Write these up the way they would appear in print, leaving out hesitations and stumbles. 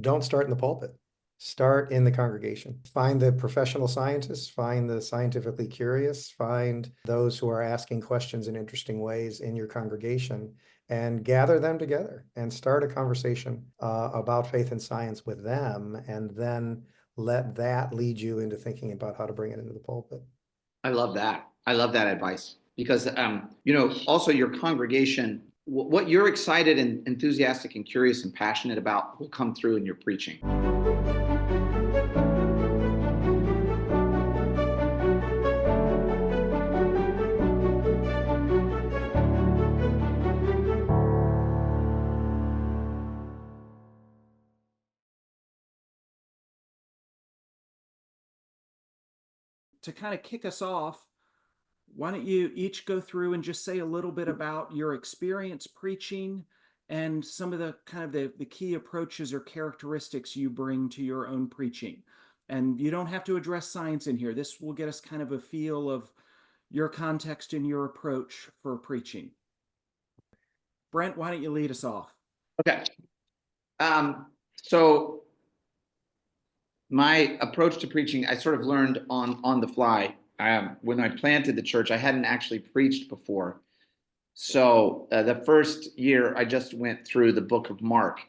don't start in the pulpit. Start in the congregation. Find the professional scientists, find the scientifically curious, find those who are asking questions in interesting ways in your congregation, and gather them together and start a conversation about faith and science with them, and then let that lead you into thinking about how to bring it into the pulpit. I love that. I love that advice because, also your congregation, what you're excited and enthusiastic and curious and passionate about will come through in your preaching. To kind of kick us off, why don't you each go through and just say a little bit about your experience preaching and some of the kind of the key approaches or characteristics you bring to your own preaching. And you don't have to address science in here. This will get us kind of a feel of your context and your approach for preaching. Brent, why don't you lead us off? Okay. So my approach to preaching, I sort of learned on the fly. When I planted the church, I hadn't actually preached before. So the first year, I just went through the book of Mark,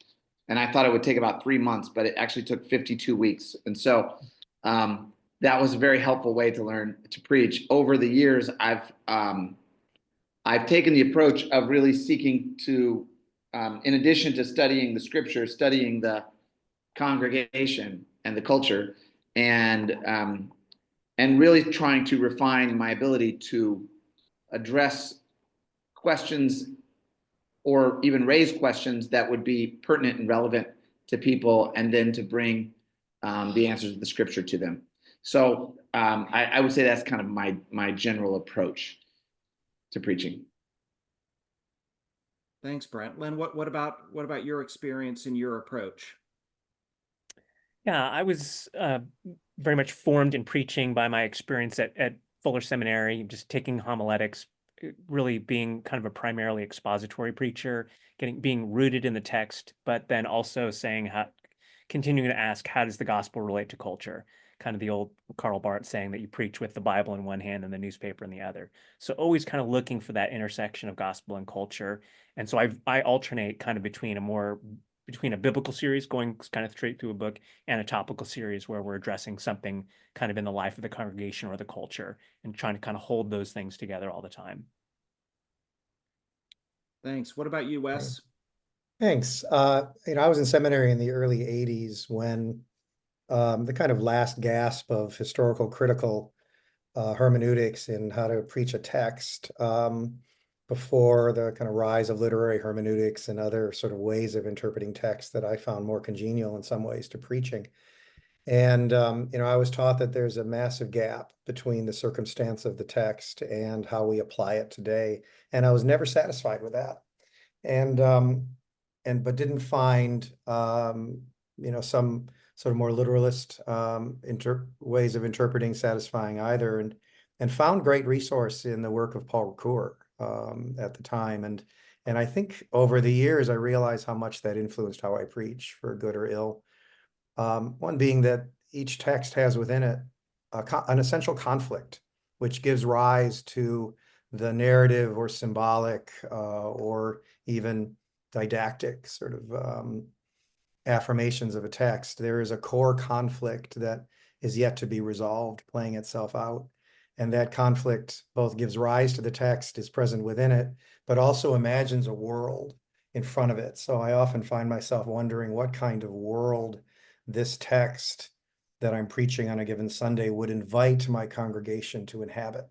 and I thought it would take about 3 months, but it actually took 52 weeks. And so that was a very helpful way to learn to preach. Over the years, I've taken the approach of really seeking to, in addition to studying the scripture, studying the congregation and the culture, and really trying to refine my ability to address questions or even raise questions that would be pertinent and relevant to people, and then to bring the answers of the scripture to them. So I would say that's kind of my general approach to preaching. Thanks, Brent. Len, what about your experience and your approach? Yeah, I was very much formed in preaching by my experience at Fuller Seminary, just taking homiletics, really being kind of a primarily expository preacher, being rooted in the text, but then also continuing to ask, how does the gospel relate to culture? Kind of the old Karl Barth saying that you preach with the Bible in one hand and the newspaper in the other. So always kind of looking for that intersection of gospel and culture. And so I alternate kind of between a biblical series going kind of straight through a book and a topical series where we're addressing something kind of in the life of the congregation or the culture, and trying to kind of hold those things together all the time. Thanks. What about you, Wes? Thanks. I was in seminary in the early 80s when the kind of last gasp of historical critical hermeneutics in how to preach a text, before the kind of rise of literary hermeneutics and other sort of ways of interpreting text that I found more congenial in some ways to preaching. And, I was taught that there's a massive gap between the circumstance of the text and how we apply it today. And I was never satisfied with that. But didn't find, some sort of more literalist ways of interpreting satisfying either, and found great resource in the work of Paul Ricoeur at the time. And I think over the years, I realized how much that influenced how I preach, for good or ill. One being that each text has within it an essential conflict, which gives rise to the narrative or symbolic or even didactic sort of affirmations of a text. There is a core conflict that is yet to be resolved, playing itself out. And that conflict both gives rise to the text, is present within it, but also imagines a world in front of it. So I often find myself wondering what kind of world this text that I'm preaching on a given Sunday would invite my congregation to inhabit,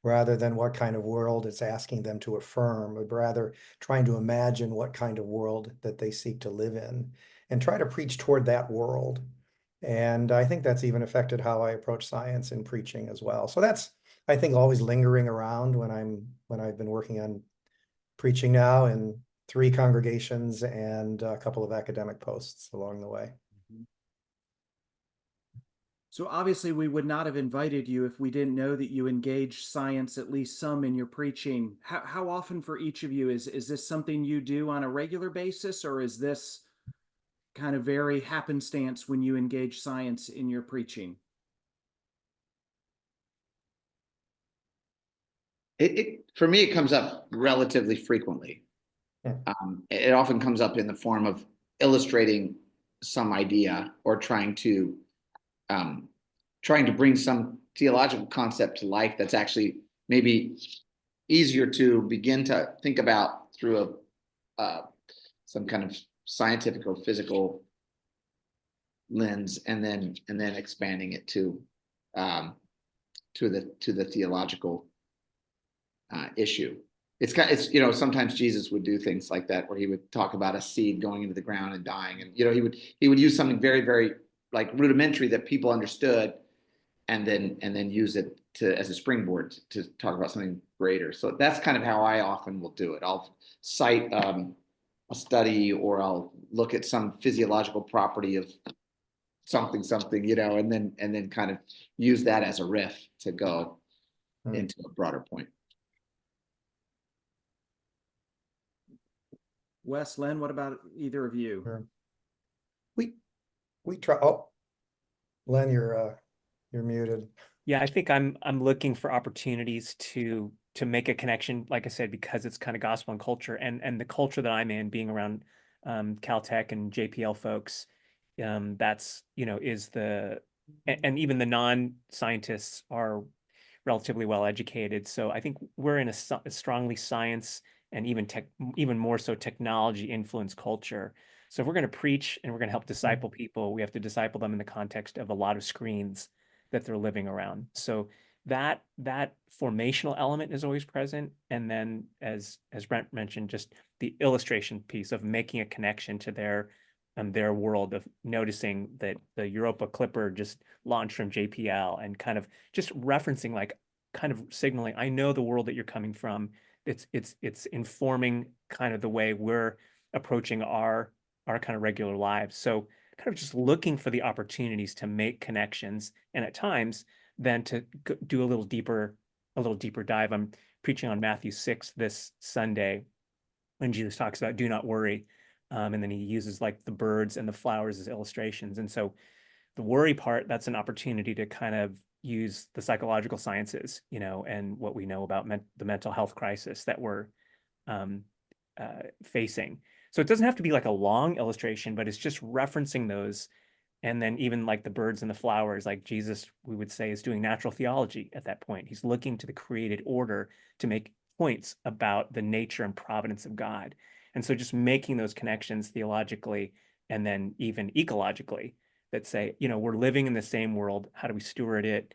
rather than what kind of world it's asking them to affirm, but rather trying to imagine what kind of world that they seek to live in and try to preach toward that world. And I think that's even affected how I approach science in preaching as well. So that's, I think, always lingering around when I've been working on preaching now in 3 congregations and a couple of academic posts along the way. So obviously we would not have invited you if we didn't know that you engage science at least some in your preaching. How often for each of you is this something you do on a regular basis, or is this kind of very happenstance when you engage science in your preaching? For me, it comes up relatively frequently. Yeah. It often comes up in the form of illustrating some idea or trying to bring some theological concept to life that's actually maybe easier to begin to think about through some kind of scientific or physical lens, and then expanding it to the theological issue. It's sometimes Jesus would do things like that, where he would talk about a seed going into the ground and dying, and he would use something very, very like rudimentary that people understood, and then use it as a springboard to talk about something greater. So that's kind of how I often will do it. I'll cite a study, or I'll look at some physiological property of something, and then kind of use that as a riff to go into a broader point. Wes, Len, what about either of you? Sure. We try. Oh, Len, you're muted. Yeah, I think I'm looking for opportunities to make a connection, like I said, because it's kind of gospel and culture, and the culture that I'm in, being around Caltech and JPL folks, that's is and even the non-scientists are relatively well educated. So I think we're in a strongly science and even more so technology influenced culture. So if we're going to preach and we're going to help disciple people, we have to disciple them in the context of a lot of screens that they're living around. So that formational element is always present. And then as Brent mentioned, just the illustration piece of making a connection to their world, of noticing that the Europa Clipper just launched from JPL, and kind of just referencing, like, kind of signaling, I know the world that you're coming from. It's informing kind of the way we're approaching our kind of regular lives. So kind of just looking for the opportunities to make connections, and at times then to do a little deeper dive. I'm preaching on Matthew 6 this Sunday, when Jesus talks about do not worry. And then he uses like the birds and the flowers as illustrations. And so the worry part, that's an opportunity to kind of use the psychological sciences, and what we know about the mental health crisis that we're facing. So it doesn't have to be like a long illustration, but it's just referencing those. And then even like the birds and the flowers, like Jesus, we would say, is doing natural theology at that point. He's looking to the created order to make points about the nature and providence of God. And so just making those connections theologically and then even ecologically, that say, we're living in the same world. How do we steward it?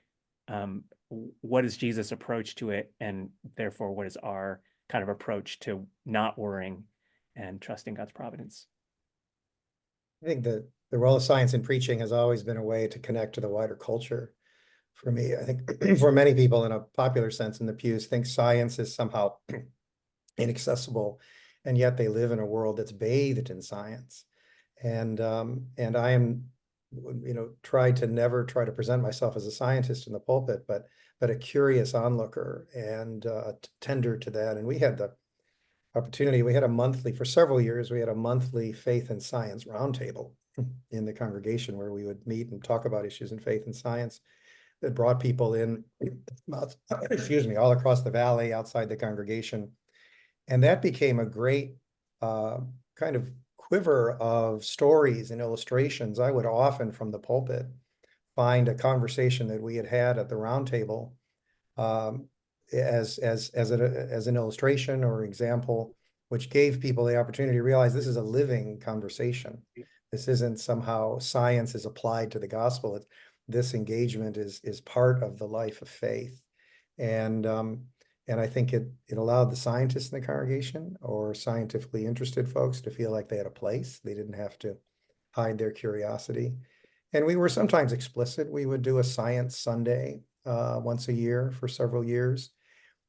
What is Jesus' approach to it? And therefore, what is our kind of approach to not worrying and trusting God's providence? I think that the role of science in preaching has always been a way to connect to the wider culture. For me, I think for many people in a popular sense in the pews, think science is somehow inaccessible, and yet they live in a world that's bathed in science. And I am, never try to present myself as a scientist in the pulpit, but a curious onlooker and tender to that. And we had the opportunity. For several years, we had a monthly faith and science roundtable in the congregation, where we would meet and talk about issues in faith and science, that brought people in, all across the valley, outside the congregation. And that became a great kind of quiver of stories and illustrations. I would often, from the pulpit, find a conversation that we had at the roundtable as an illustration or example, which gave people the opportunity to realize this is a living conversation. This isn't somehow science is applied to the gospel. This engagement is part of the life of faith. And I think it allowed the scientists in the congregation, or scientifically interested folks, to feel like they had a place. They didn't have to hide their curiosity. And we were sometimes explicit. We would do a science Sunday once a year for several years,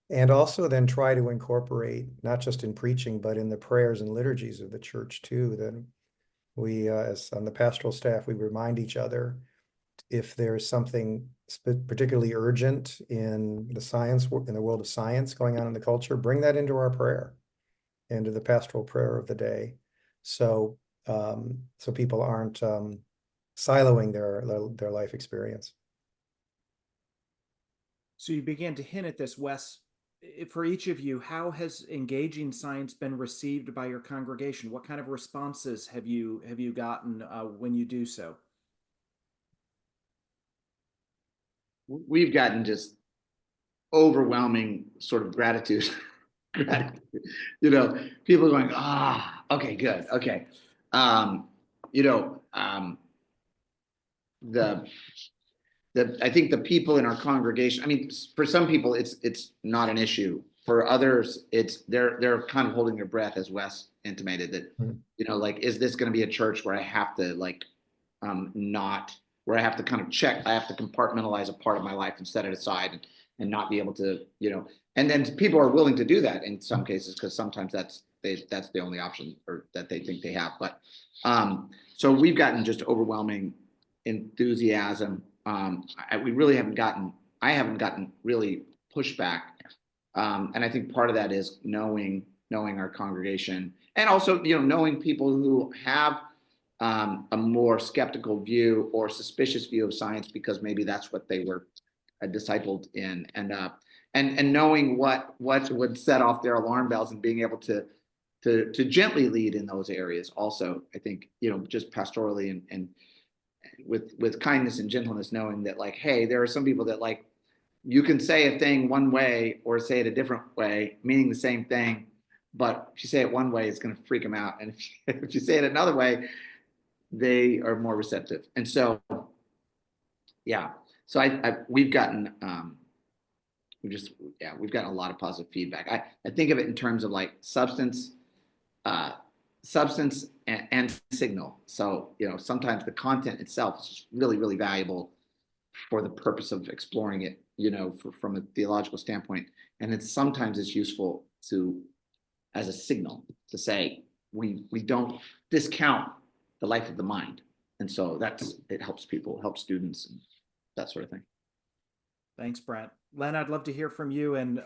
and also then try to incorporate, not just in preaching, but in the prayers and liturgies of the church too. Then we, as on the pastoral staff, we remind each other, if there's something particularly urgent in the world of science going on in the culture, bring that into our prayer, into the pastoral prayer of the day. So so people aren't siloing their life experience. So you began to hint at this, Wes. For each of you, how has engaging science been received by your congregation? What kind of responses have you gotten when you do so? We've gotten just overwhelming sort of gratitude. You know, people going, okay, good, okay. You know, I think the people in our congregation, I mean, for some people it's not an issue. For others, they're kind of holding their breath, as Wes intimated, that you know, like, is this going to be a church where I have to like not, where I have to kind of check, I have to compartmentalize a part of my life and set it aside and not be able to, you know, and then people are willing to do that in some cases, because sometimes that's the only option, or that they think they have. But so we've gotten just overwhelming enthusiasm. We really haven't gotten, I haven't gotten really pushback. And I think part of that is knowing our congregation, and also, you know, knowing people who have a more skeptical view or suspicious view of science, because maybe that's what they were discipled in, and knowing what would set off their alarm bells, and being able to gently lead in those areas. Also, I think, you know, just pastorally and with kindness and gentleness, knowing that, like, hey, there are some people that, like, you can say a thing one way or say it a different way, meaning the same thing, but if you say it one way, it's going to freak them out, and if you say it another way, they are more receptive. And so, yeah, so we've gotten we've gotten a lot of positive feedback. I think of it in terms of like substance and signal. So, you know, sometimes the content itself is just really, really valuable for the purpose of exploring it, you know, from a theological standpoint. And sometimes it's useful as a signal to say, we don't discount the life of the mind. And so it helps people, helps students, and that sort of thing. Thanks, Brent. Len, I'd love to hear from you. And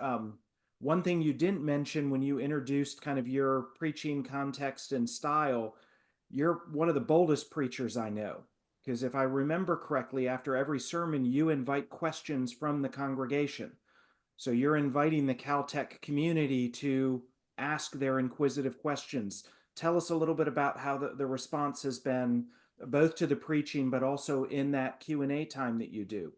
one thing you didn't mention when you introduced kind of your preaching context and style, you're one of the boldest preachers I know. Because if I remember correctly, after every sermon, you invite questions from the congregation. So you're inviting the Caltech community to ask their inquisitive questions. Tell us a little bit about how the response has been, both to the preaching, but also in that Q&A time that you do.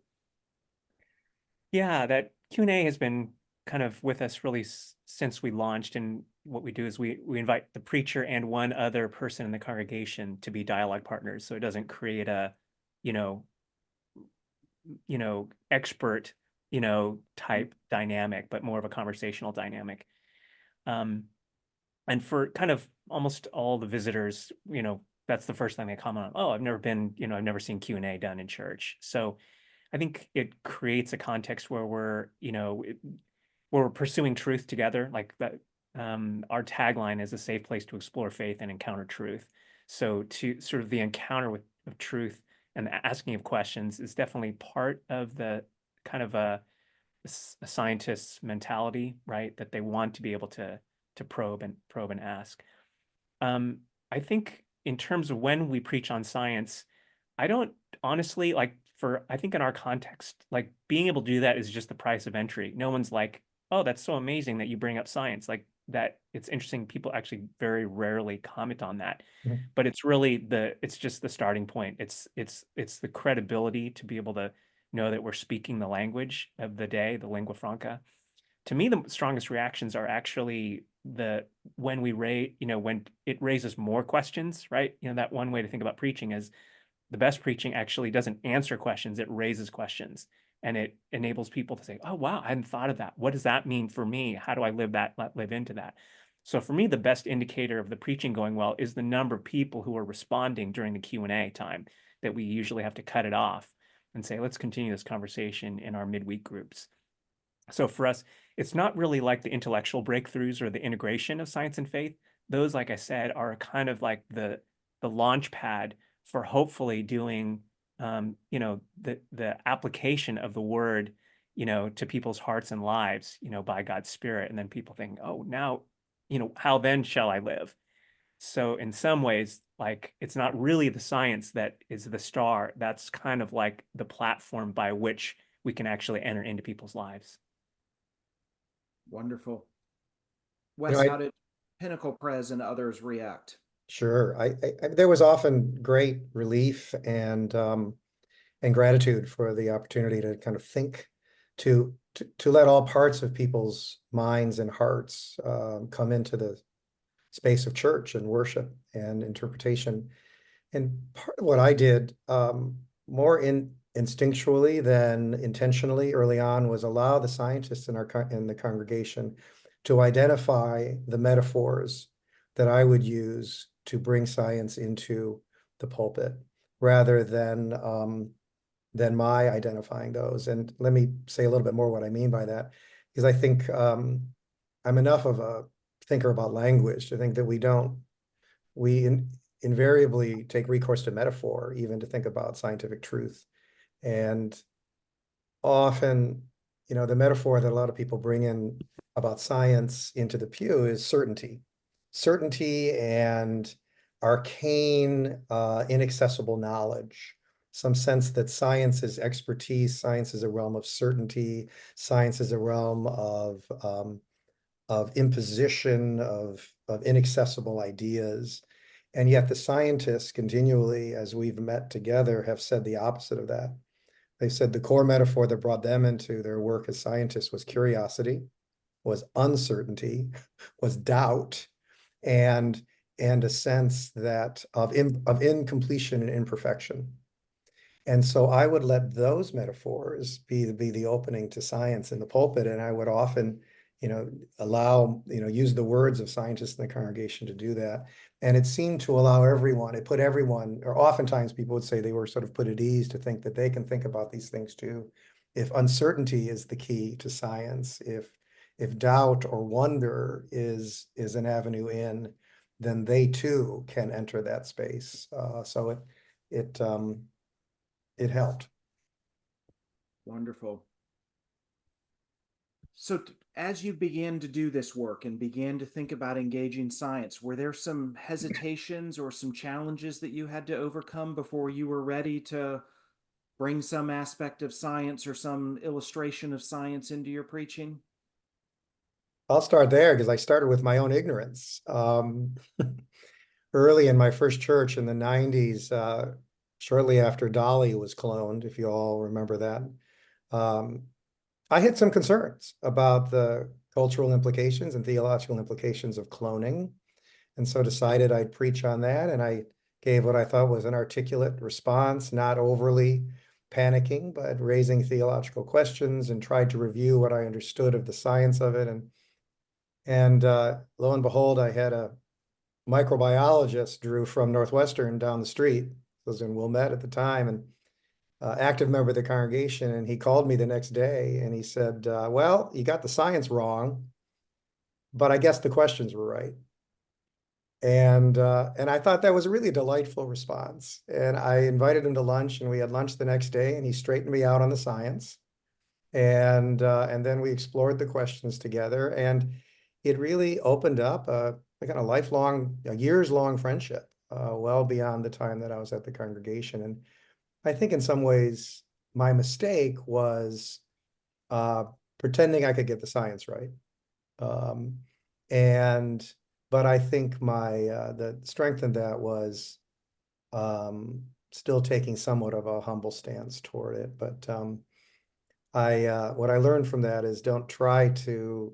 Yeah, that Q&A has been kind of with us really since we launched. And what we do is we invite the preacher and one other person in the congregation to be dialogue partners. So it doesn't create a, you know, expert, type dynamic, but more of a conversational dynamic. And for kind of almost all the visitors, that's the first thing they comment on. Oh, I've never seen Q&A done in church. So I think it creates a context where we're pursuing truth together. Like that, our tagline is a safe place to explore faith and encounter truth. So to sort of the encounter of truth and the asking of questions is definitely part of the kind of a scientist's mentality, right? That they want to be able to probe and ask. I think in terms of when we preach on science, I don't honestly I think in our context, like being able to do that is just the price of entry. No one's like, oh, that's so amazing that you bring up science. Like that, it's interesting. People actually very rarely comment on that, but it's really it's just the starting point. It's the credibility to be able to know that we're speaking the language of the day, the lingua franca. To me, the strongest reactions are actually when it raises more questions, right? That one way to think about preaching is the best preaching actually doesn't answer questions, it raises questions. And it enables people to say, oh, wow, I hadn't thought of that. What does that mean for me? How do I live into that? So for me, the best indicator of the preaching going well is the number of people who are responding during the Q&A time, that we usually have to cut it off and say, let's continue this conversation in our midweek groups. So for us, it's not really like the intellectual breakthroughs or the integration of science and faith. Those, like I said, are kind of like the launch pad for hopefully doing, the application of the word, to people's hearts and lives, by God's Spirit. And then people think, oh, now, how then shall I live? So in some ways, like it's not really the science that is the star. That's kind of like the platform by which we can actually enter into people's lives. Wonderful. You know, Wes, how did Pinnacle Pres and others react? sure. There was often great relief and gratitude for the opportunity to kind of think, to let all parts of people's minds and hearts come into the space of church and worship and interpretation. And part of what I did more instinctually than intentionally early on was allow the scientists in the congregation to identify the metaphors that I would use to bring science into the pulpit, rather than my identifying those. And let me say a little bit more what I mean by that, because I think I'm enough of a thinker about language to think that we invariably take recourse to metaphor, even to think about scientific truth. And often, the metaphor that a lot of people bring in about science into the pew is certainty. Certainty and arcane, inaccessible knowledge. Some sense that science is expertise, science is a realm of certainty, science is a realm of imposition, of inaccessible ideas. And yet the scientists continually, as we've met together, have said the opposite of that. They said the core metaphor that brought them into their work as scientists was curiosity, was uncertainty, was doubt, and a sense that of incompletion and imperfection. And so I would let those metaphors be the opening to science in the pulpit, and I would often, use the words of scientists in the congregation to do that. And it seemed to allow everyone, it put everyone, or oftentimes people would say they were sort of put at ease to think that they can think about these things too. If uncertainty is the key to science, if doubt or wonder is an avenue in, then they too can enter that space. So it helped. Wonderful. So as you began to do this work and began to think about engaging science, were there some hesitations or some challenges that you had to overcome before you were ready to bring some aspect of science or some illustration of science into your preaching? I'll start there because I started with my own ignorance. Early in my first church in the 90s, shortly after Dolly was cloned, if you all remember that, I had some concerns about the cultural implications and theological implications of cloning, and so decided I'd preach on that. And I gave what I thought was an articulate response, not overly panicking, but raising theological questions, and tried to review what I understood of the science of it. And lo and behold, I had a microbiologist, Drew, from Northwestern down the street. I was in Wilmette at the time, and active member of the congregation. And he called me the next day and he said, well, you got the science wrong, but I guess the questions were right. And I thought that was a really delightful response. And I invited him to lunch, and we had lunch the next day, and he straightened me out on the science. And then we explored the questions together, and it really opened up a kind of lifelong, years-long friendship, well beyond the time that I was at the congregation. And I think in some ways my mistake was pretending I could get the science right. But I think the strength in that was still taking somewhat of a humble stance toward it. But what I learned from that is don't try to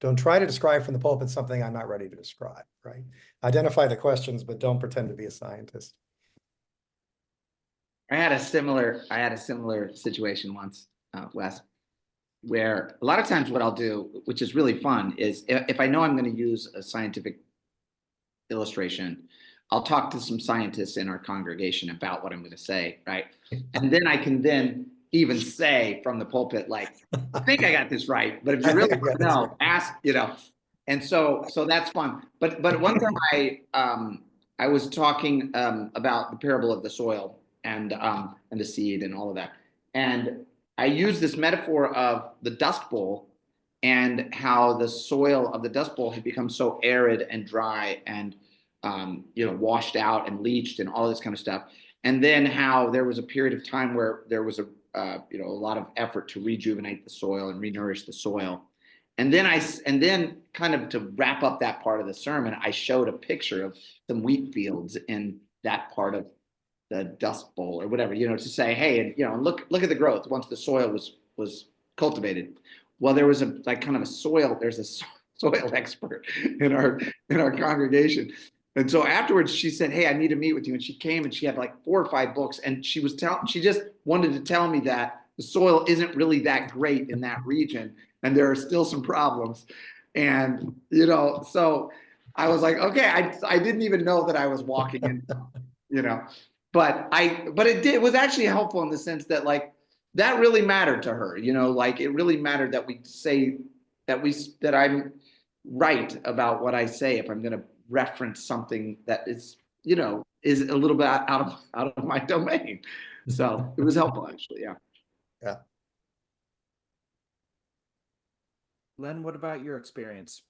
describe from the pulpit something I'm not ready to describe, right? Identify the questions, but don't pretend to be a scientist. I had a similar situation once, Wes, where a lot of times what I'll do, which is really fun, is if I know I'm going to use a scientific illustration, I'll talk to some scientists in our congregation about what I'm going to say, right? And then I can then even say from the pulpit, like, I think I got this right, but if you really want to know, ask, And so that's fun. But one time I was talking about the parable of the soil and the seed and all of that, and I used this metaphor of the Dust Bowl and how the soil of the Dust Bowl had become so arid and dry and washed out and leached and all this kind of stuff. And then how there was a period of time where there was a lot of effort to rejuvenate the soil and renourish the soil. And then kind of to wrap up that part of the sermon, I showed a picture of some wheat fields in that part of the Dust Bowl or whatever, to say, hey, and look at the growth once the soil was cultivated. Well, there was there's a soil expert in our congregation. And so afterwards she said, hey, I need to meet with you. And she came and she had like 4 or 5 books. And she just wanted to tell me that the soil isn't really that great in that region. And there are still some problems. And, so I was like, okay, I didn't even know that I was walking in, but it was actually helpful in the sense that like, that really mattered to her, like it really mattered that we say that I'm right about what I say if I'm going to reference something that is a little bit out of my domain. So it was helpful, actually. Yeah. Len, what about your experience?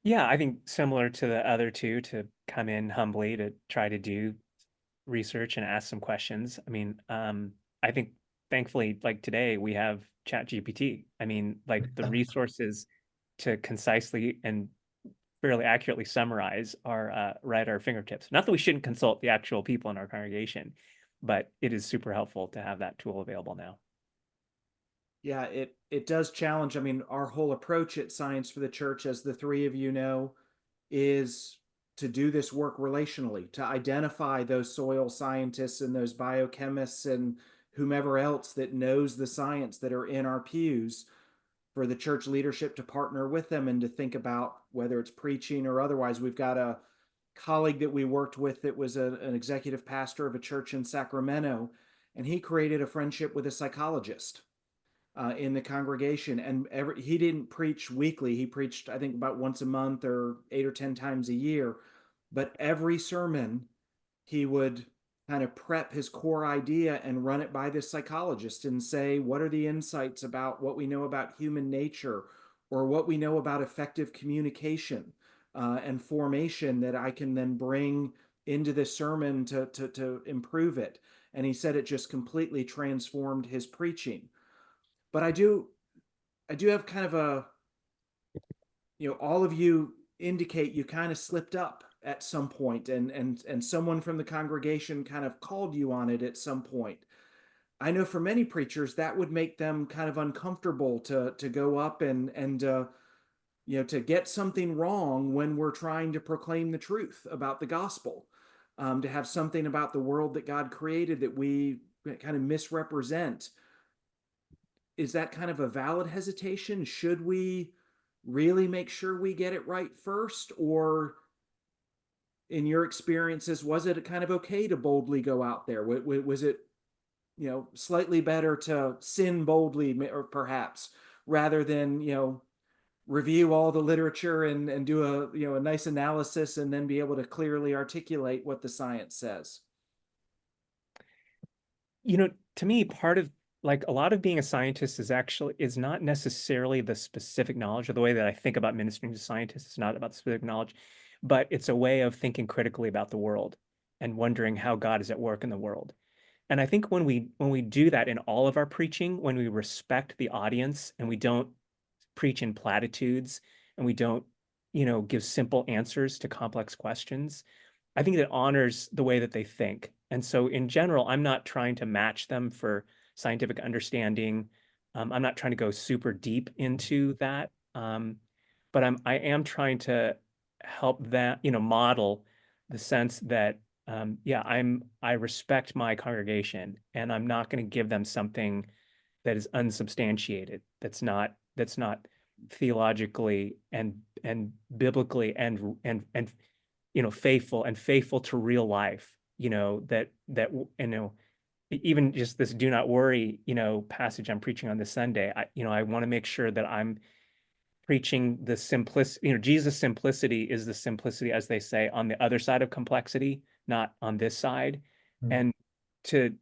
Yeah, I think similar to the other two, to come in humbly to try to do research and ask some questions. I mean, I think thankfully, like today, we have ChatGPT. I mean, like the resources to concisely and fairly accurately summarize are right at our fingertips. Not that we shouldn't consult the actual people in our congregation, but it is super helpful to have that tool available now. Yeah, it does challenge. I mean, our whole approach at Science for the Church, as the 3 of you know, is to do this work relationally, to identify those soil scientists and those biochemists and whomever else that knows the science that are in our pews, for the church leadership to partner with them and to think about whether it's preaching or otherwise. We've got a colleague that we worked with that was an executive pastor of a church in Sacramento, and he created a friendship with a psychologist in the congregation. And he didn't preach weekly. He preached, I think, about once a month or 8 or 10 times a year. But every sermon, he would kind of prep his core idea and run it by this psychologist and say, what are the insights about what we know about human nature, or what we know about effective communication and formation that I can then bring into this sermon to improve it. And he said it just completely transformed his preaching. But I do have kind of a, all of you indicate you kind of slipped up at some point, and someone from the congregation kind of called you on it at some point. I know for many preachers that would make them kind of uncomfortable to go up and to get something wrong when we're trying to proclaim the truth about the gospel, to have something about the world that God created that we kind of misrepresent. Is that kind of a valid hesitation? Should we really make sure we get it right first? Or in your experiences, was it kind of okay to boldly go out there? Was it, slightly better to sin boldly, or perhaps, rather than, review all the literature and do a nice analysis and then be able to clearly articulate what the science says? To me, part of like a lot of being a scientist is not necessarily the specific knowledge, or the way that I think about ministering to scientists. It's not about the specific knowledge, but it's a way of thinking critically about the world and wondering how God is at work in the world. And I think when we do that in all of our preaching, when we respect the audience and we don't preach in platitudes and we don't, give simple answers to complex questions, I think that honors the way that they think. And so in general, I'm not trying to match them for scientific understanding. I'm not trying to go super deep into that. But I am trying to help that, model the sense that, I respect my congregation, and I'm not going to give them something that is unsubstantiated, that's not theologically and biblically and faithful to real life, even just this do not worry, passage I'm preaching on this Sunday. I want to make sure that I'm preaching the simplicity, Jesus' simplicity is the simplicity, as they say, on the other side of complexity, not on this side. And to,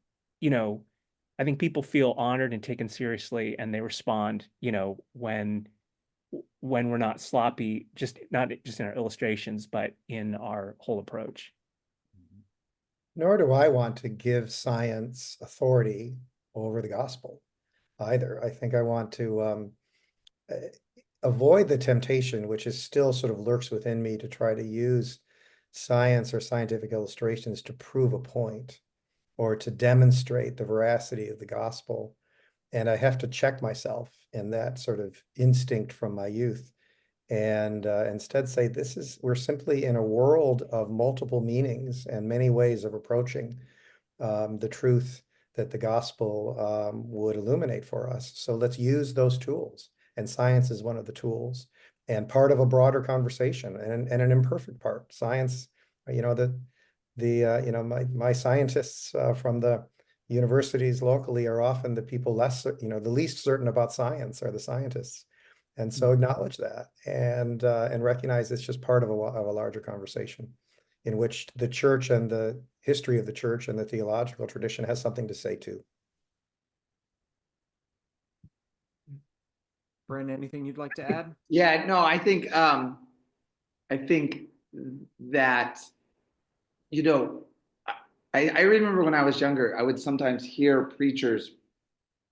I think people feel honored and taken seriously, and they respond, when when we're not sloppy, not just in our illustrations, but in our whole approach. Nor do I want to give science authority over the gospel either. I think I want to avoid the temptation, which is still sort of lurks within me, to try to use science or scientific illustrations to prove a point or to demonstrate the veracity of the gospel. And I have to check myself in that sort of instinct from my youth and instead say, we're simply in a world of multiple meanings and many ways of approaching the truth that the gospel would illuminate for us. So let's use those tools. And science is one of the tools and part of a broader conversation, and an imperfect part. Science, you know, my scientists from the universities locally are often the people the least certain about science are the scientists. And so acknowledge that and recognize it's just part of a larger conversation in which the church and the history of the church and the theological tradition has something to say too. Brent, anything you'd like to add? Yeah, no, I think that, you know, I remember when I was younger, I would sometimes hear preachers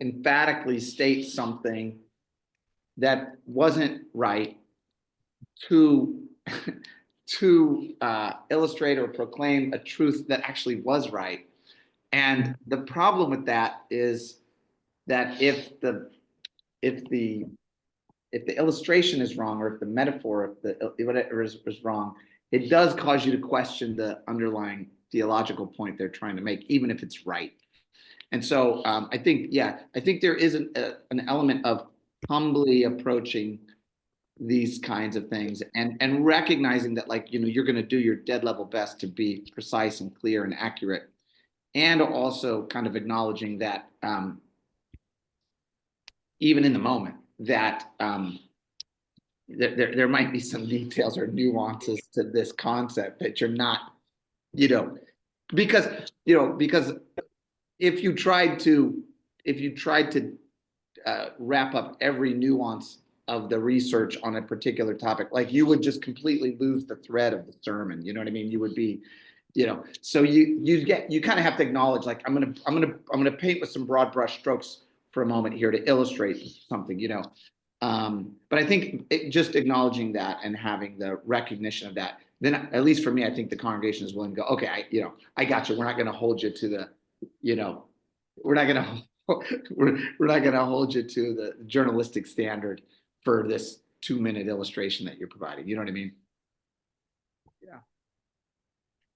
emphatically state something that wasn't right to illustrate or proclaim a truth that actually was right. And the problem with that is that if the illustration is wrong, or if the metaphor, if whatever is wrong, it does cause you to question the underlying theological point they're trying to make, even if it's right. And so I think there is an element of humbly approaching these kinds of things and recognizing that, like, you know, you're going to do your dead level best to be precise and clear and accurate, and also kind of acknowledging that even in the moment that there might be some details or nuances to this concept that you're not, you know, because if you tried to wrap up every nuance of the research on a particular topic, like, you would just completely lose the thread of the sermon. You know what I mean? You would be, you know, so you kind of have to acknowledge, like, I'm gonna paint with some broad brush strokes for a moment here to illustrate something, you know. But I think just acknowledging that and having the recognition of that, then at least for me, I think the congregation is willing to go, okay, I got you. We're not going to hold you to the, you know, we're not going to hold you to the journalistic standard for this 2-minute illustration that you're providing. You know what I mean? Yeah.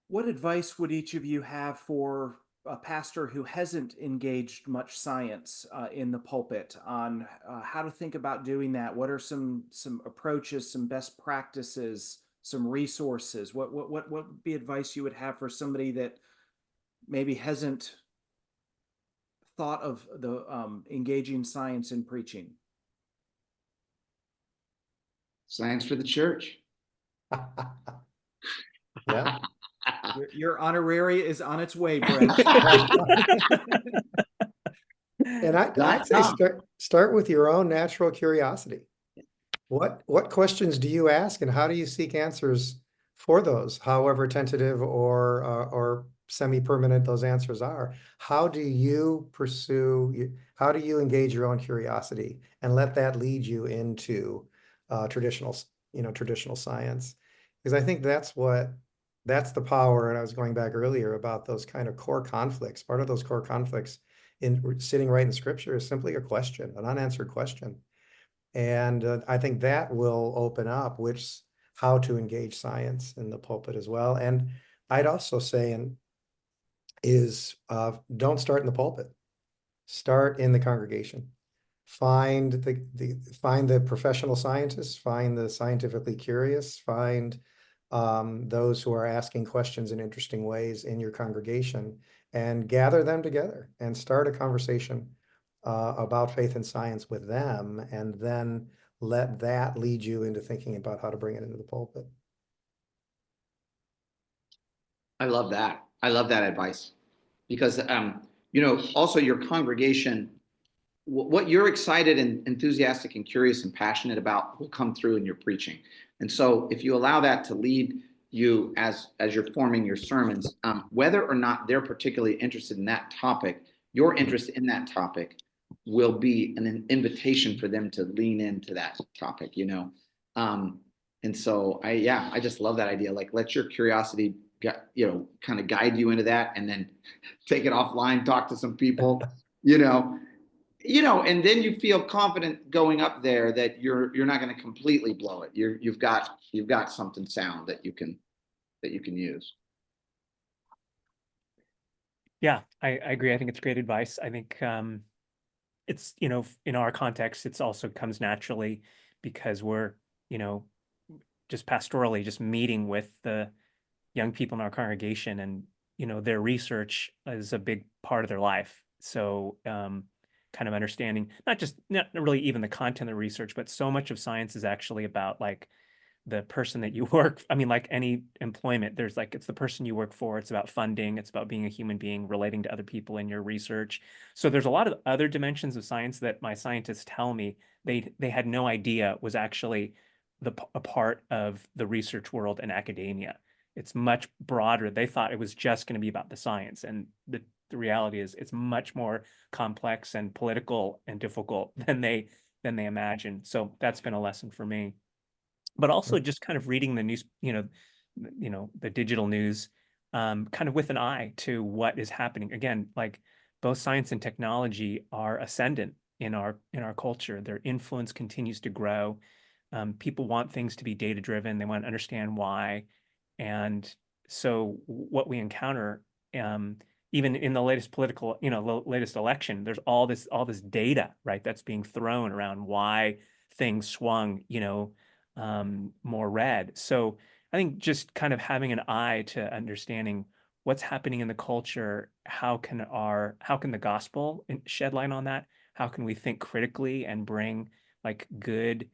What advice would each of you have for a pastor who hasn't engaged much science in the pulpit on how to think about doing that? What are some approaches, some best practices, some resources? What would be advice you would have for somebody that maybe hasn't thought of the engaging science in preaching? Science for the church. Yeah. Your honorary is on its way, Brent. And I'd say start with your own natural curiosity. What questions do you ask, and how do you seek answers for those, however tentative or semi-permanent those answers are? How do you engage your own curiosity and let that lead you into traditional science? Because I think that's the power. And I was going back earlier about those kind of core conflicts. Part of those core conflicts in sitting right in Scripture is simply a question, an unanswered question. And I think that will open up how to engage science in the pulpit as well. And I'd also say don't start in the pulpit. Start in the congregation. Find the professional scientists, find the scientifically curious, find those who are asking questions in interesting ways in your congregation, and gather them together and start a conversation about faith and science with them, and then let that lead you into thinking about how to bring it into the pulpit. I love that. I love that advice, because also your congregation what you're excited and enthusiastic and curious and passionate about will come through in your preaching. And so if you allow that to lead you as you're forming your sermons, whether or not they're particularly interested in that topic, your interest in that topic will be an invitation for them to lean into that topic, you know. And so I just love that idea. Like, let your curiosity kind of guide you into that, and then take it offline, talk to some people, you know, and then you feel confident going up there that you're not going to completely blow it. You've got something sound that you can use. Yeah, I agree. I think it's great advice. I think it's, in our context, it's also comes naturally because we're, just pastorally, just meeting with the young people in our congregation, and, their research is a big part of their life. So kind of understanding, not really even the content of the research, but so much of science is actually about like the person that you work. I mean, like any employment, it's the person you work for. It's about funding. It's about being a human being, relating to other people in your research. So there's a lot of other dimensions of science that my scientists tell me they had no idea was actually a part of the research world and academia. It's much broader. They thought it was just going to be about the science, and the reality is it's much more complex and political and difficult than they imagined. So that's been a lesson for me. But also just kind of reading the news, the digital news, kind of with an eye to what is happening. Again, like both science and technology are ascendant in our culture. Their influence continues to grow. People want things to be data driven. They want to understand why. And so what we encounter, even in the latest political, the latest election, there's all this data, right, that's being thrown around why things swung, more red. So I think just kind of having an eye to understanding what's happening in the culture, how can the gospel shed light on that? How can we think critically and bring like good,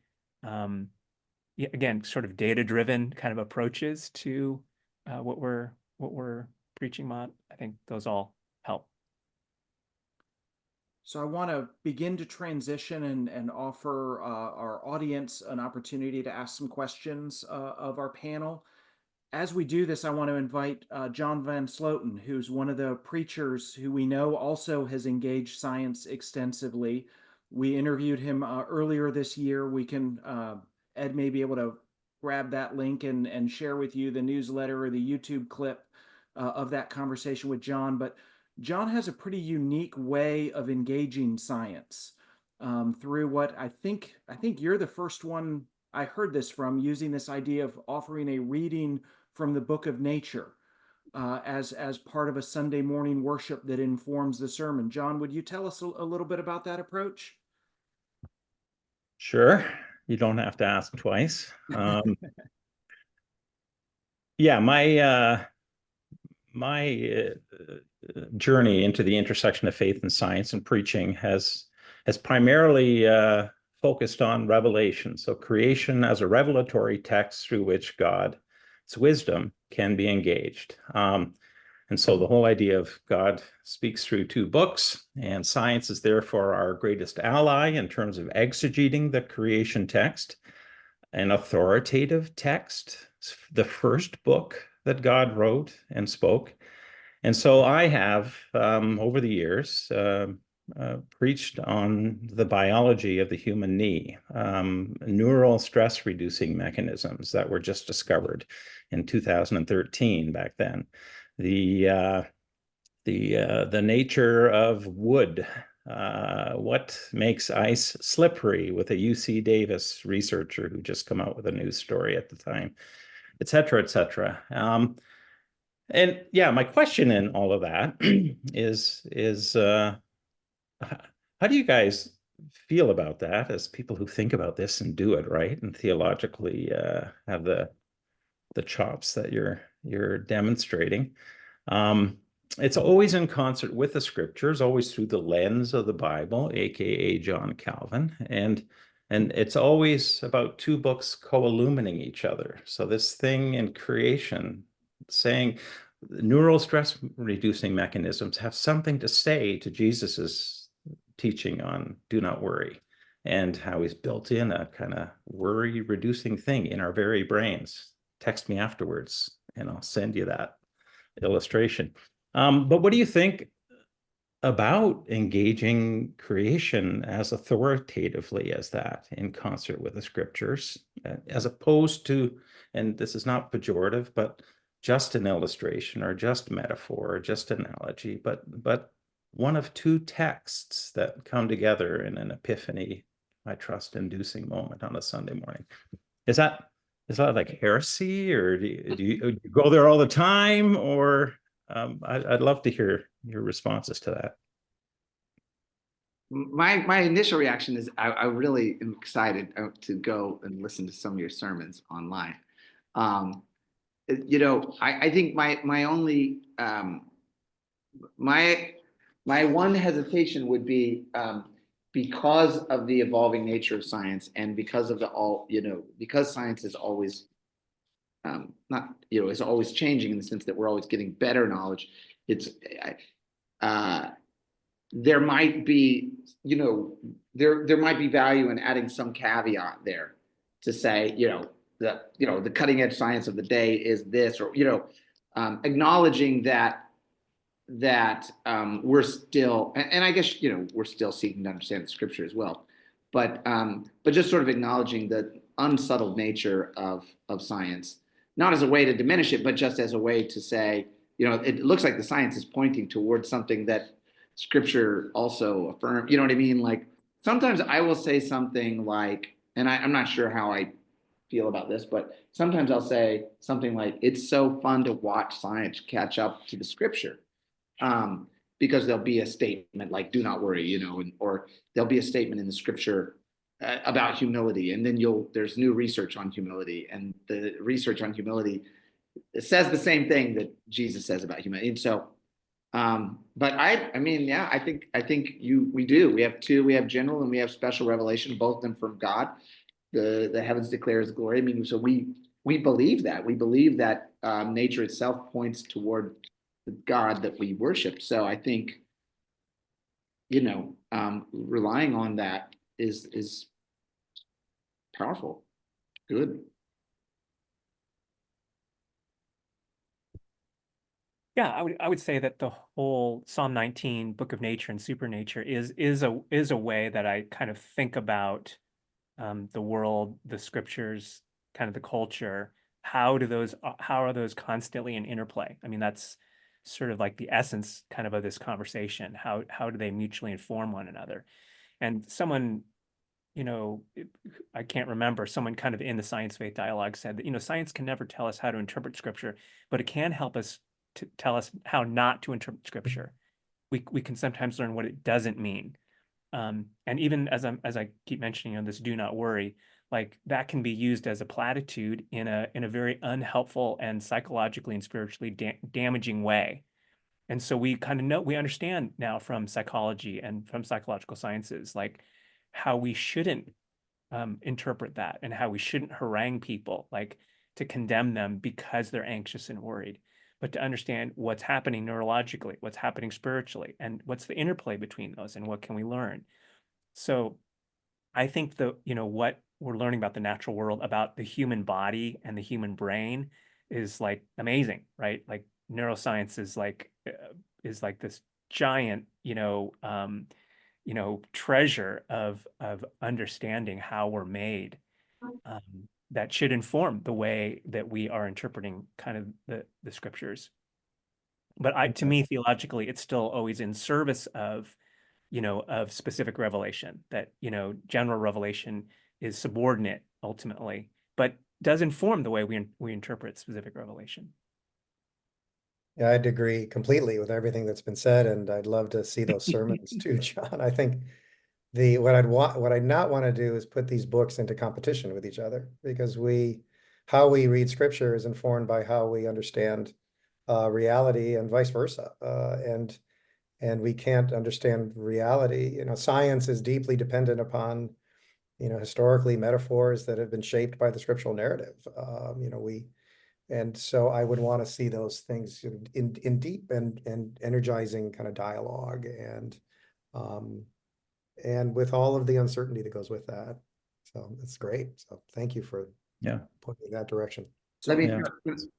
again, sort of data-driven kind of approaches to what we're preaching on? I think those all help. So I want to begin to transition and offer our audience an opportunity to ask some questions of our panel. As we do this, I want to invite John Van Sloten, who's one of the preachers who we know also has engaged science extensively. We interviewed him earlier this year. We can, Ed may be able to grab that link and share with you the newsletter or the YouTube clip of that conversation with John. But John has a pretty unique way of engaging science through what I think you're the first one I heard this from, using this idea of offering a reading from the book of nature as part of a Sunday morning worship that informs the sermon. John, would you tell us a little bit about that approach? Sure. You don't have to ask twice. Yeah, my journey into the intersection of faith and science and preaching has primarily focused on revelation. So creation as a revelatory text through which God's wisdom can be engaged. And so the whole idea of God speaks through two books, and science is therefore our greatest ally in terms of exegeting the creation text, an authoritative text, the first book that God wrote and spoke. And so I have, over the years, preached on the biology of the human knee, neural stress-reducing mechanisms that were just discovered in 2013 back then. The nature of wood, what makes ice slippery, with a UC Davis researcher who just come out with a news story at the time, et cetera, et cetera. And yeah, my question in all of that is how do you guys feel about that as people who think about this and do it right and theologically have the chops that you're demonstrating? It's always in concert with the scriptures, always through the lens of the Bible, aka John Calvin, and it's always about two books co-illuminating each other. So this thing in creation, saying neural stress reducing mechanisms have something to say to Jesus's teaching on do not worry, and how he's built in a kind of worry reducing thing in our very brains. Text me afterwards and I'll send you that illustration. But what do you think about engaging creation as authoritatively as that in concert with the scriptures, as opposed to, and this is not pejorative, but just an illustration or just metaphor or just analogy, but one of two texts that come together in an epiphany, I trust, inducing moment on a Sunday morning. Is that like heresy, or do you go there all the time? Or I'd love to hear your responses to that. My initial reaction is I really am excited to go and listen to some of your sermons online. I think my only my one hesitation would be because of the evolving nature of science, and because of because science is always is always changing in the sense that we're always getting better knowledge. There might be, there might be value in adding some caveat there to say, the cutting edge science of the day is this, or, acknowledging that we're still, and I guess, we're still seeking to understand the scripture as well, but just sort of acknowledging the unsettled nature of science, not as a way to diminish it, but just as a way to say, it looks like the science is pointing towards something that scripture also affirms. You know what I mean? Like, sometimes I will say something like, and I'm not sure how I feel about this, but sometimes I'll say something like, it's so fun to watch science catch up to the scripture. Because there'll be a statement like, do not worry, or there'll be a statement in the scripture about humility. And then there's new research on humility, and the research on humility says the same thing that Jesus says about humility. And so, but I mean, yeah, I think we do. We have general and we have special revelation, both of them from God. The heavens declare his glory. I mean, so we believe that. We believe that nature itself points toward the God that we worship. So I think, relying on that is powerful, good. Yeah, I would say that the whole Psalm 19, Book of Nature and Supernature is a way that I kind of think about the world, the scriptures, kind of the culture. How are those constantly in interplay? I mean, that's sort of like the essence kind of this conversation. How do they mutually inform one another? And someone, I can't remember, someone kind of in the science faith dialogue said that, science can never tell us how to interpret scripture, but it can help us to tell us how not to interpret scripture. We can sometimes learn what it doesn't mean. And even as I keep mentioning this do not worry, like that can be used as a platitude in a very unhelpful and psychologically and spiritually damaging way. And so we kind of we understand now from psychology and from psychological sciences, like how we shouldn't interpret that, and how we shouldn't harangue people, like to condemn them because they're anxious and worried, but to understand what's happening neurologically, what's happening spiritually, and what's the interplay between those, and what can we learn. So I think what we're learning about the natural world, about the human body and the human brain, is like amazing, right? Like neuroscience is like this giant, treasure of understanding how we're made, that should inform the way that we are interpreting kind of the scriptures. But to me, theologically, it's still always in service of specific revelation, that, general revelation is subordinate ultimately, but does inform the way we interpret specific revelation. Yeah, I'd agree completely with everything that's been said, and I'd love to see those sermons too, John. I think what I'd not want to do is put these books into competition with each other, because how we read scripture is informed by how we understand reality, and vice versa. And we can't understand reality. Science is deeply dependent upon, historically, metaphors that have been shaped by the scriptural narrative. And so I would want to see those things in deep and energizing kind of dialogue. And and with all of the uncertainty that goes with that. So it's great. So thank you for pointing in that direction. Let me Yeah.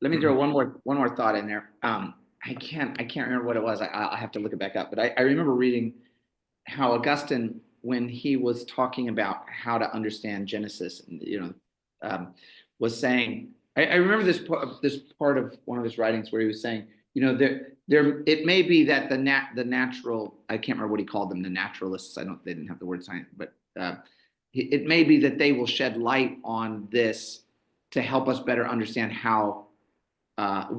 let me throw one more thought in there. I can't remember what it was. I'll have to look it back up. But I remember reading how Augustine, when he was talking about how to understand Genesis, was saying. I remember this part of one of his writings where he was saying, there it may be that the natural, I can't remember what he called them, the naturalists. They didn't have the word science, but it may be that they will shed light on this to help us better understand how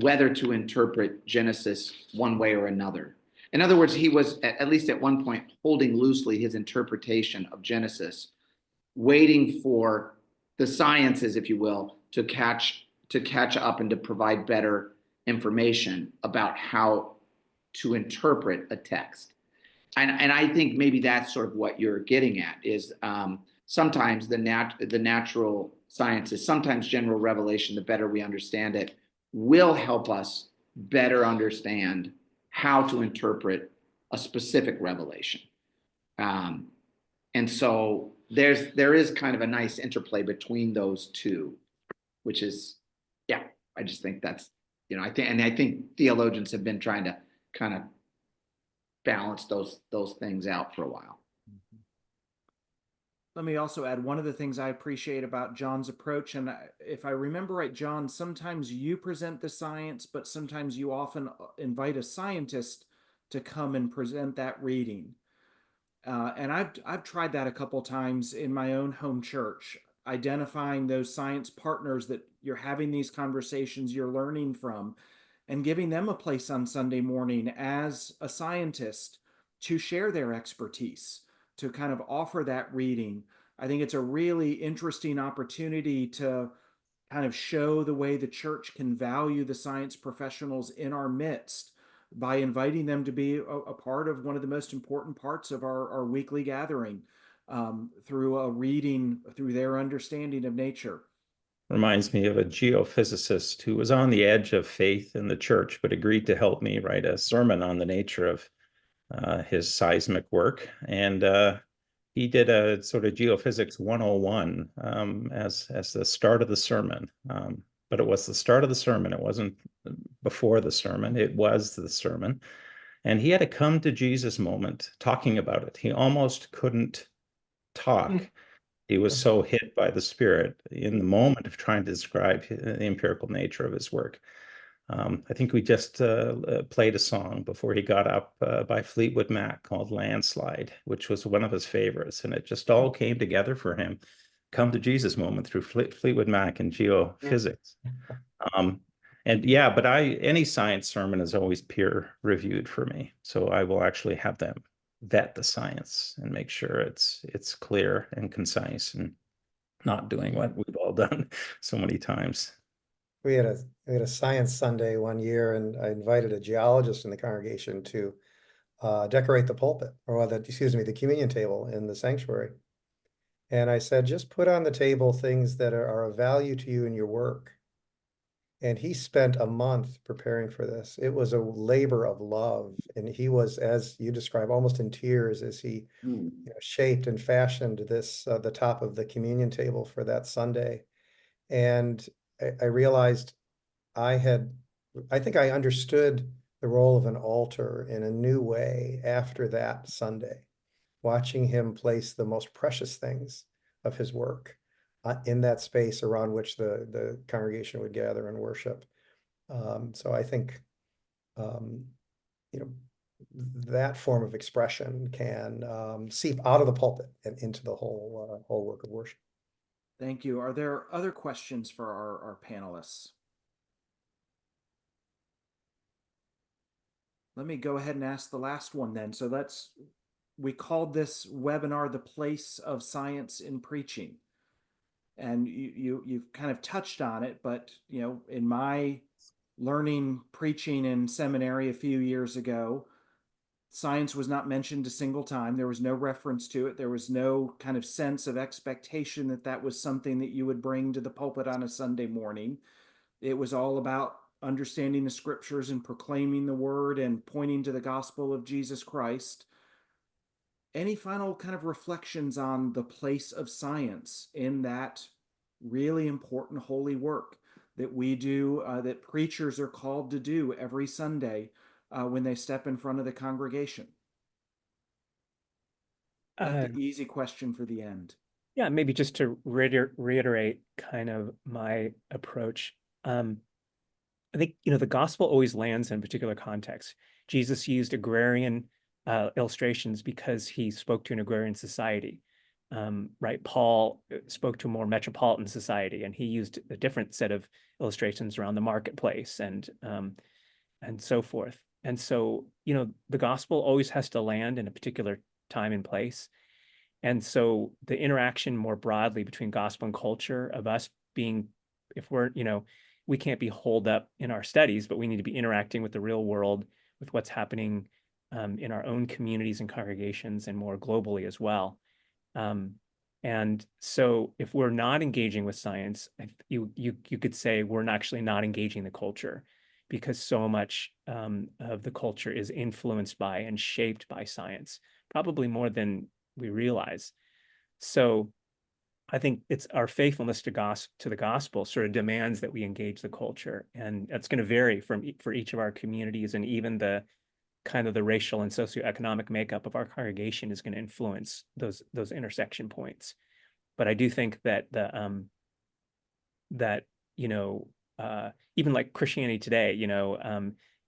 whether to interpret Genesis one way or another. In other words, he was at least at one point holding loosely his interpretation of Genesis, waiting for the sciences, if you will, to catch up and to provide better information about how to interpret a text. And I think maybe that's sort of what you're getting at is sometimes the natural sciences, sometimes general revelation, the better we understand it, will help us better understand how to interpret a specific revelation. And so there is kind of a nice interplay between those two, which is, I just think that's, I think theologians have been trying to kind of balance those things out for a while. Let me also add one of the things I appreciate about John's approach, and if I remember right, John, sometimes you present the science, but sometimes you often invite a scientist to come and present that reading. And I've tried that a couple times in my own home church, identifying those science partners that you're having these conversations, you're learning from, and giving them a place on Sunday morning as a scientist to share their expertise, to kind of offer that reading. I think it's a really interesting opportunity to kind of show the way the church can value the science professionals in our midst by inviting them to be a part of one of the most important parts of our weekly gathering through a reading, through their understanding of nature. Reminds me of a geophysicist who was on the edge of faith in the church, but agreed to help me write a sermon on the nature of his seismic work. And he did a sort of geophysics 101 as the start of the sermon. But it was the start of the sermon. It wasn't before the sermon. It was the sermon. And he had a come to Jesus moment talking about it. He almost couldn't talk. He was so hit by the Spirit in the moment of trying to describe the empirical nature of his work. I think we just played a song before he got up by Fleetwood Mac called Landslide, which was one of his favorites. And it just all came together for him. Come to Jesus moment through Fleetwood Mac and geophysics. But any science sermon is always peer reviewed for me. So I will actually have them vet the science and make sure it's clear and concise and not doing what we've all done so many times. We had a science Sunday one year, and I invited a geologist in the congregation to decorate the pulpit, or the communion table in the sanctuary. And I said, just put on the table things that are of value to you in your work. And he spent a month preparing for this. It was a labor of love. And he was, as you describe, almost in tears as he shaped and fashioned this, the top of the communion table for that Sunday. And I realized I think I understood the role of an altar in a new way after that Sunday, watching him place the most precious things of his work in that space around which the congregation would gather and worship. So I think, that form of expression can seep out of the pulpit and into the whole work of worship. Thank you. Are there other questions for our panelists? Let me go ahead and ask the last one then. So we called this webinar The Place of Science in Preaching. And you've kind of touched on it, but in my learning preaching in seminary a few years ago, science was not mentioned a single time. There was no reference to it. There was no kind of sense of expectation that was something that you would bring to the pulpit on a Sunday morning. It was all about understanding the scriptures and proclaiming the word and pointing to the gospel of Jesus Christ. any final kind of reflections on the place of science in that really important holy work that we do, that preachers are called to do every Sunday when they step in front of the congregation? Left the easy question for the end. Yeah, maybe just to reiterate kind of my approach. I think, the gospel always lands in a particular context. Jesus used agrarian illustrations because he spoke to an agrarian society, right? Paul spoke to a more metropolitan society, and he used a different set of illustrations around the marketplace and so forth. And so, the gospel always has to land in a particular time and place. And so the interaction more broadly between gospel and culture of us being, if we're, we can't be holed up in our studies, but we need to be interacting with the real world, with what's happening in our own communities and congregations, and more globally as well. And so if we're not engaging with science, you could say we're actually not engaging the culture, because so much of the culture is influenced by and shaped by science, probably more than we realize. So I think it's our faithfulness to the gospel sort of demands that we engage the culture, and that's going to vary for each of our communities, and even the kind of the racial and socioeconomic makeup of our congregation is going to influence those intersection points. But I do think that even like Christianity today,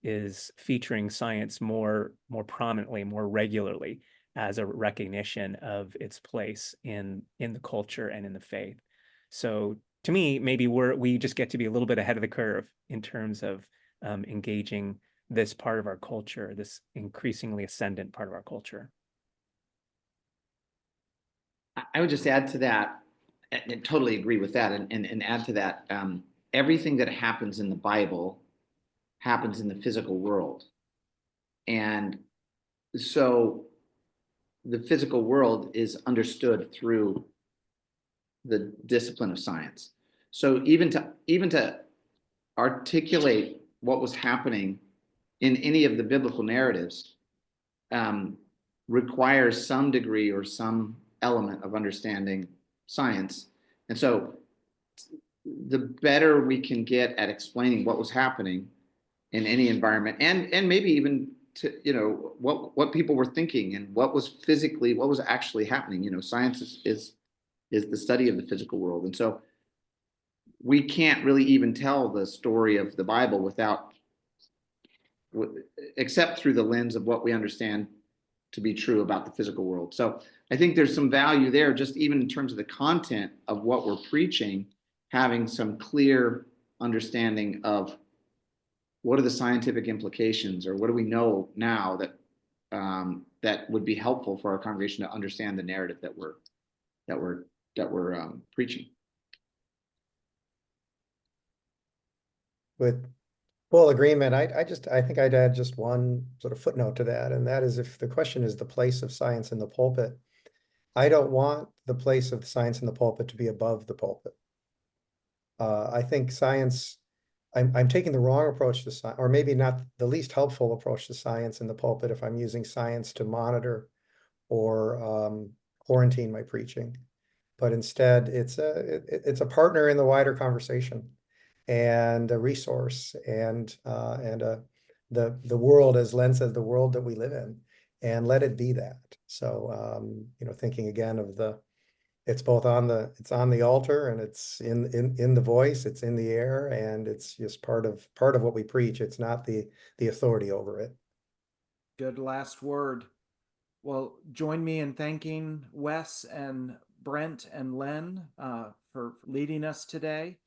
is featuring science more prominently, more regularly, as a recognition of its place in the culture and in the faith. So to me, maybe we just get to be a little bit ahead of the curve in terms of engaging this part of our culture, this increasingly ascendant part of our culture. I would just add to that, and totally agree with that, and add to that, everything that happens in the Bible happens in the physical world. And so the physical world is understood through the discipline of science. So even to articulate what was happening in any of the biblical narratives requires some degree or some element of understanding science. And so the better we can get at explaining what was happening in any environment, and maybe even to what people were thinking and what was actually happening. Science is the study of the physical world, and so we can't really even tell the story of the Bible except through the lens of what we understand to be true about the physical world. So I think there's some value there, just even in terms of the content of what we're preaching, having some clear understanding of what are the scientific implications, or what do we know now that would be helpful for our congregation to understand the narrative that we're preaching. With full agreement, I think I'd add just one sort of footnote to that, and that is, if the question is the place of science in the pulpit, I don't want the place of science in the pulpit to be above the pulpit. I think science, I'm taking the wrong approach to science, or maybe not the least helpful approach to science in the pulpit, if I'm using science to monitor or quarantine my preaching. But instead, it's a partner in the wider conversation, and a resource, and the world, as Len says, the world that we live in, and let it be that. So thinking again of it's on the altar, and it's in the voice, it's in the air, and it's just part of what we preach. It's not the authority over it. Good last word. Well, join me in thanking Wes and Brent and Len for leading us today.